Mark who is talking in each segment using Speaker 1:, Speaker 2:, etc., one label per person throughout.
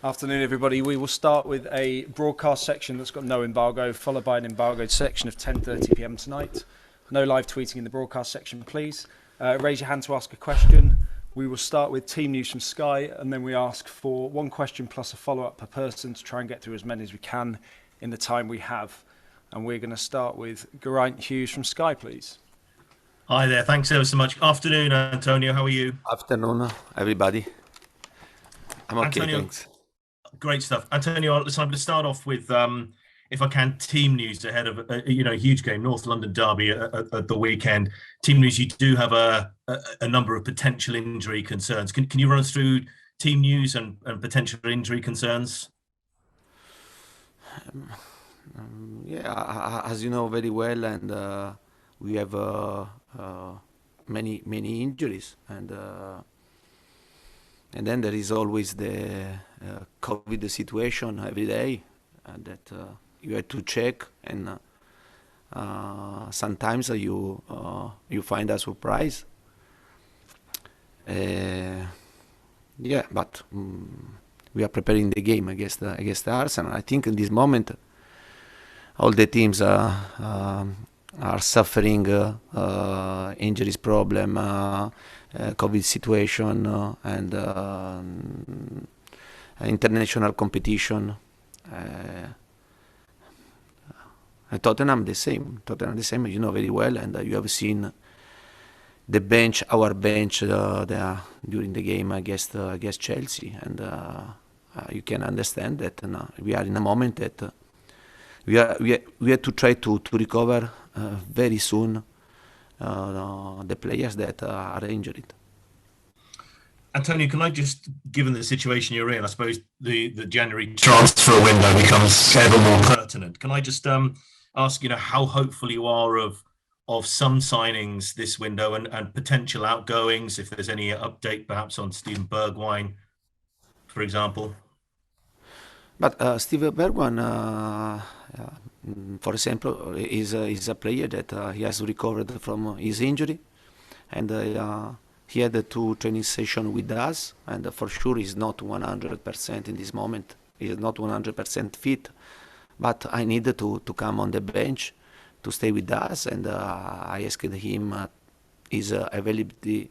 Speaker 1: Afternoon, everybody. We will start with a broadcast section that's got no embargo, followed by an embargoed section of 10:30 p.m. tonight. No live tweeting in the broadcast section, please. Raise your hand to ask a question. We will start with team news from Sky, and then we ask for one question plus a follow-up per person to try and get through as many as we can in the time we have. And we're going to start with Geraint Hughes from Sky, please.
Speaker 2: Hi there. Thanks ever so much. Afternoon, Antonio. How are you?
Speaker 3: Afternoon, everybody. I'm okay,
Speaker 2: Antonio,
Speaker 3: thanks.
Speaker 2: great stuff. Antonio, listen, I'm going to start off with, if I can, team news ahead of a huge game, North London derby at the weekend. Team news, you do have a number of potential injury concerns. Can you run us through team news and potential injury concerns?
Speaker 3: Yeah, as you know very well, and we have many injuries, and then there is always the COVID situation every day that you have to check, and sometimes you find a surprise. Yeah, but we are preparing the game against Arsenal. I think in this moment all the teams are suffering injuries problem, COVID situation, and international competition. Tottenham the same, you know very well, and you have seen the bench, our bench, during the game against Chelsea, and you can understand that we are in a moment that we have to try to recover very soon the players that are injured.
Speaker 2: Antonio, can I just, given the situation you're in, I suppose the January transfer window becomes ever more pertinent. Can I just ask, how hopeful you are of some signings this window and potential outgoings, if there's any update perhaps on Steven Bergwijn, for example?
Speaker 3: But Steven Bergwijn, for example, is a player that he has recovered from his injury, and he had 2 training sessions with us, and for sure he's not 100% in this moment. He is not 100% fit, but I needed to come on the bench to stay with us, and I asked him his availability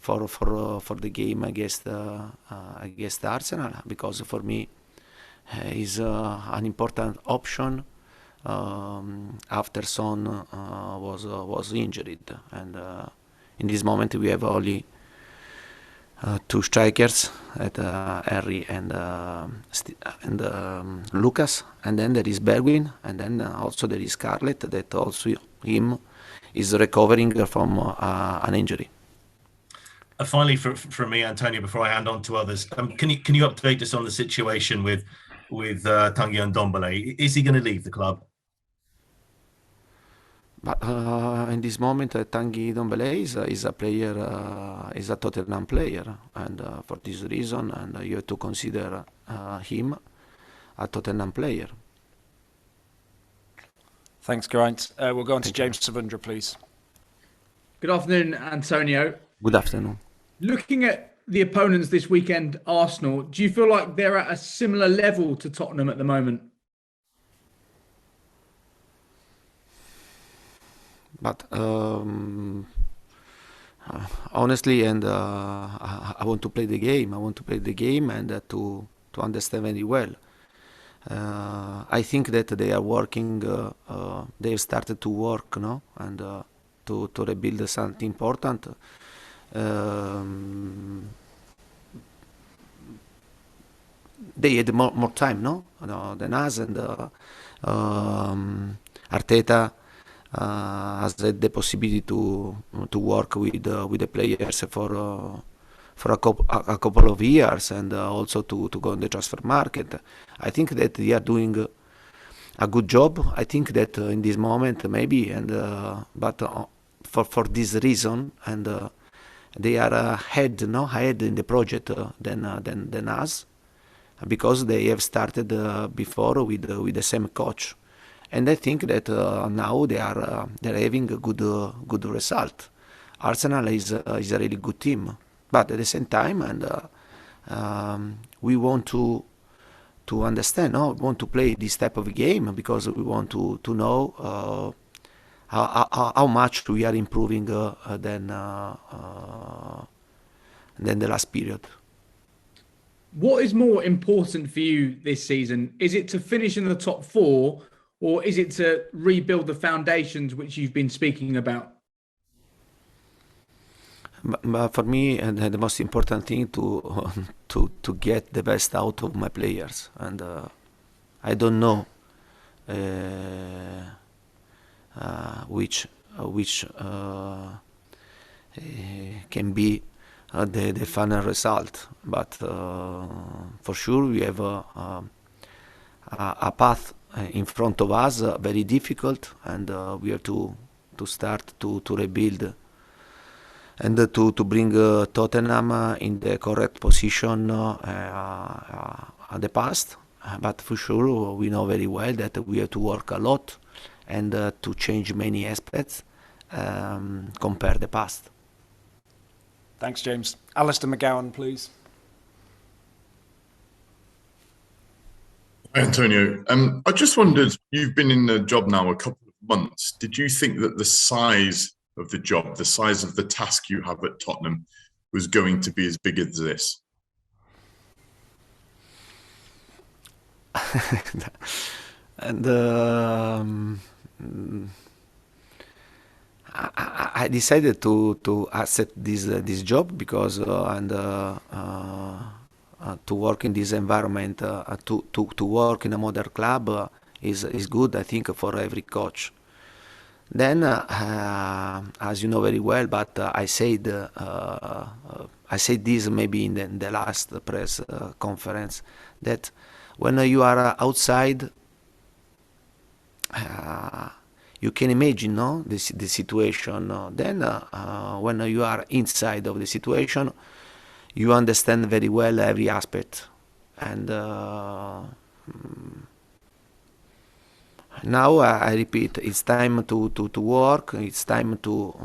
Speaker 3: for the game against Arsenal, because for me he's an important option after Son was injured, and in this moment we have only 2 strikers at Harry and Lucas, and then there is Bergwijn, and then also there is Scarlett that also him is recovering from an injury.
Speaker 2: Finally, from me, Antonio, before I hand on to others, can you update us on the situation with Tanguy Ndombele? Is he going to leave the club?
Speaker 3: But in this moment, Tanguy Ndombele is a player, is a Tottenham player, and for this reason, and you have to consider him a Tottenham player.
Speaker 1: Thanks, Geraint. We'll go on to James Savundra, please.
Speaker 4: Good afternoon, Antonio.
Speaker 3: Good afternoon.
Speaker 4: Looking at the opponents this weekend, Arsenal, do you feel like they're at a similar level to Tottenham at the moment?
Speaker 3: But honestly, and I want to play the game. I want to play the game and to understand very well. I think that they are working. They have started to work, no, and to rebuild something important. They had more time, no, than us, and Arteta has had the possibility to work with the players for a couple of years, and also to go on the transfer market. I think that they are doing a good job. I think that in this moment maybe, and but for this reason, and they are ahead in the project than us, because they have started before with the same coach. And I think that now they're having a good result. Arsenal is a really good team, but at the same time, and we want to understand. No, we want to play this type of game because we want to know how much we are improving than the last period.
Speaker 4: What is more important for you this season? Is it to finish in the top four, or is it to rebuild the foundations which you've been speaking about?
Speaker 3: But for me, the most important thing to get the best out of my players, and I don't know which can be the final result, but for sure we have a path in front of us, very difficult, and we have to start to rebuild and to bring Tottenham in the correct position at the past. But for sure we know very well that we have to work a lot and to change many aspects compare the past.
Speaker 1: Thanks, James. Alistair McGowan, please.
Speaker 5: Hi, Antonio. I just wondered, you've been in the job now a couple of months. Did you think that the size of the job, the size of the task you have at Tottenham was going to be as big as this?
Speaker 3: And I decided to accept this job because to work in this environment, to work in a modern club is good, I think, for every coach. Then, as you know very well, but I said this maybe in the last press conference, that when you are outside, you can imagine, no, the situation. Then, when you are inside of the situation, you understand very well every aspect. And now I repeat, it's time to work. It's time to.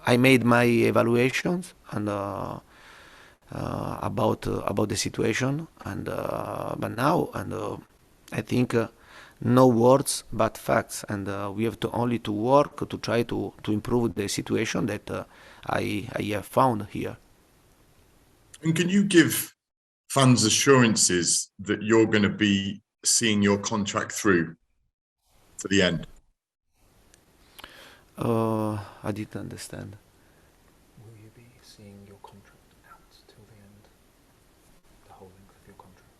Speaker 3: I made my evaluations and about the situation, and but now, and I think. No words but facts, and we have to only to work to try to improve the situation that I have found here.
Speaker 5: And can you give fans assurances that you're going to be seeing your contract through to the end?
Speaker 3: I didn't understand.
Speaker 1: Will you be seeing your contract out till the end? The whole length of your contract?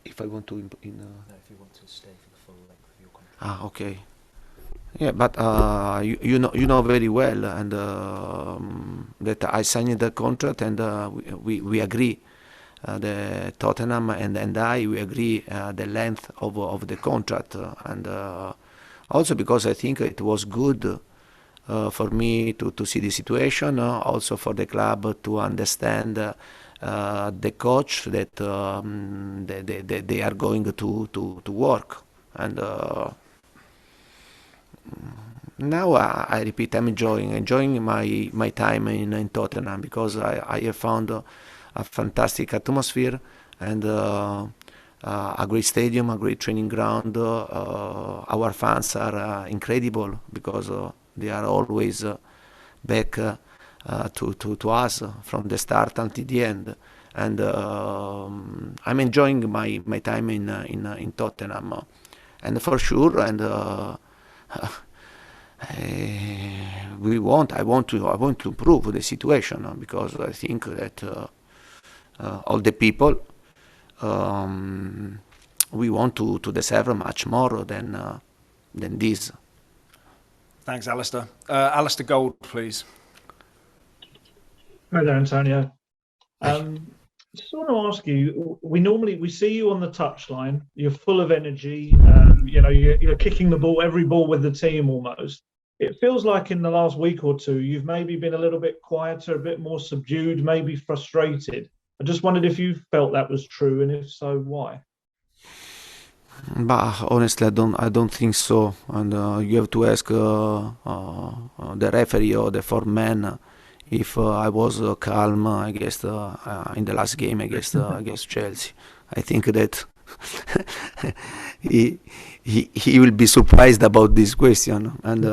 Speaker 3: If I want to
Speaker 1: No, if you want to stay for the full length of your contract.
Speaker 3: Ah, okay. Yeah, but you know very well, and that I signed the contract, and we agree. The Tottenham and we agree the length of the contract, and also because I think it was good for me to see the situation, also for the club to understand the coach that they are going to work, and now I repeat, I'm enjoying my time in Tottenham because I have found a fantastic atmosphere and a great stadium, a great training ground. Our fans are incredible because they are always back to us from the start until the end, and I'm enjoying my time in Tottenham, and for sure, and I want to improve the situation because I think that all the people we want to deserve much more than this.
Speaker 1: Thanks, Alistair. Alistair Gold, please.
Speaker 6: Hi there, Antonio. Just want to ask you, we see you on the touchline, you're full of energy, you're kicking the ball, every ball with the team almost. It feels like in the last week or two, you've maybe been a little bit quieter, a bit more subdued, maybe frustrated. I just wondered if you felt that was true, and if so, why?
Speaker 3: But honestly, I don't think so. And you have to ask the referee or the foreman if I was calm against in the last game against Chelsea. I think that he will be surprised about this question. And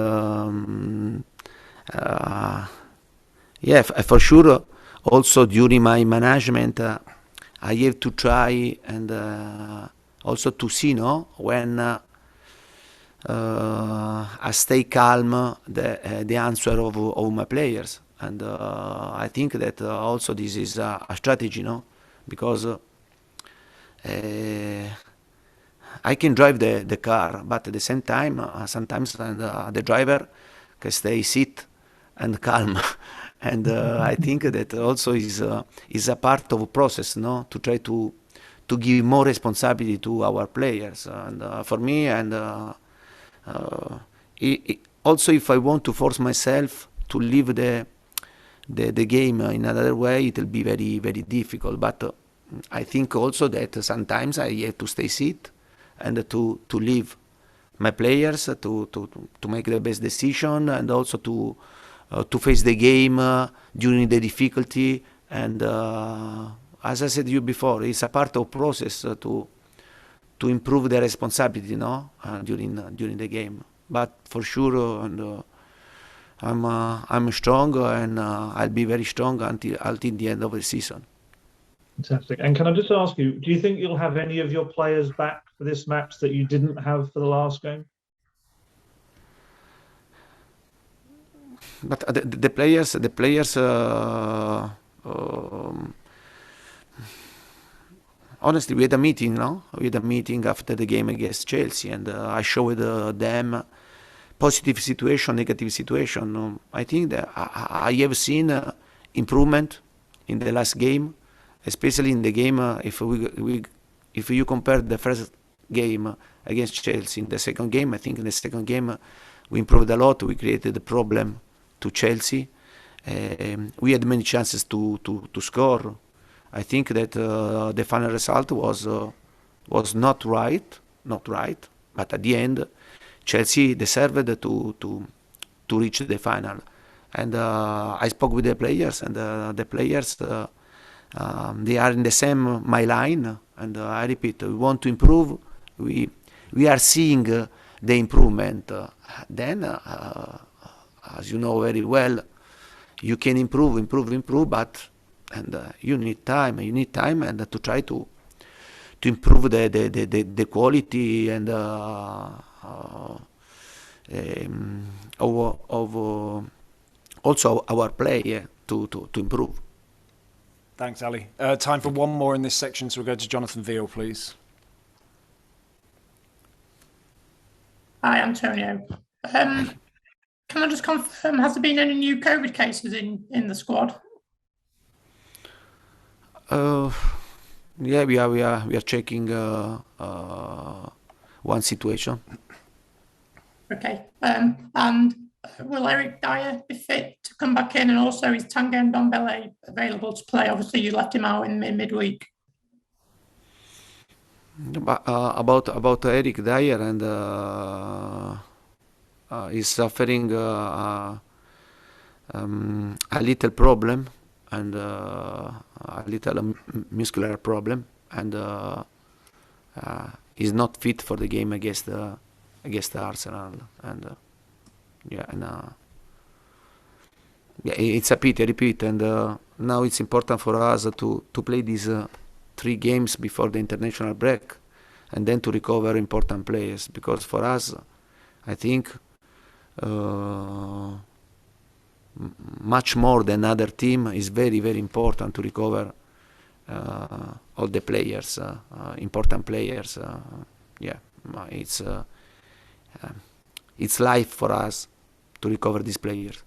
Speaker 3: yeah, for sure. Also during my management, I have to try and also to see, no, when I stay calm the answer of my players. And I think that also this is a strategy, no, because I can drive the car, but at the same time, sometimes the driver can stay sit and calm. And I think that also is a part of a process, no, to try to give more responsibility to our players. And for me, and also if I want to force myself to leave the game in another way, it will be very, very difficult. But I think also that sometimes I have to stay sit and to leave my players to make the best decision, and also to face the game during the difficulty. And as I said to you before, it's a part of process to improve the responsibility, no, during the game. But for sure, and I'm strong, and I'll be very strong until the end of the season.
Speaker 6: Fantastic. And can I just ask you, do you think you'll have any of your players back for this match that you didn't have for the last game?
Speaker 3: But the players. Honestly, we had a meeting, no? We had a meeting after the game against Chelsea, and I showed them positive situation, negative situation. I think that I have seen improvement in the last game, especially in the game. If you compare the first game against Chelsea in the second game, I think in the second game we improved a lot. We created a problem to Chelsea. We had many chances to score. I think that the final result was not right, but at the end, Chelsea deserved to reach the final. And I spoke with the players, and the players they are in the same my line. And I repeat, we want to improve. We are seeing the improvement. Then, as you know very well, you can improve, but you need time, and to try to improve the quality and of also our play to improve.
Speaker 1: Thanks, Ali. Time for one more in this section, so we'll go to Jonathan Veal, please.
Speaker 7: Hi, Antonio. Can I just confirm, has there been any new COVID cases in the squad?
Speaker 3: Yeah, we are checking one situation.
Speaker 7: Okay. And will Eric Dyer be fit to come back in? And also, is Tanguy Ndombele available to play? Obviously, you left him out in midweek.
Speaker 3: About Eric Dyer, and he's suffering a little problem, and a little muscular problem, and he's not fit for the game against Arsenal. And yeah, it's a pity, I repeat. And now it's important for us to play these 3 games before the international break, and then to recover important players, because for us, I think much more than other team is very, very important to recover all the players, important players. Yeah, it's life for us to recover these players.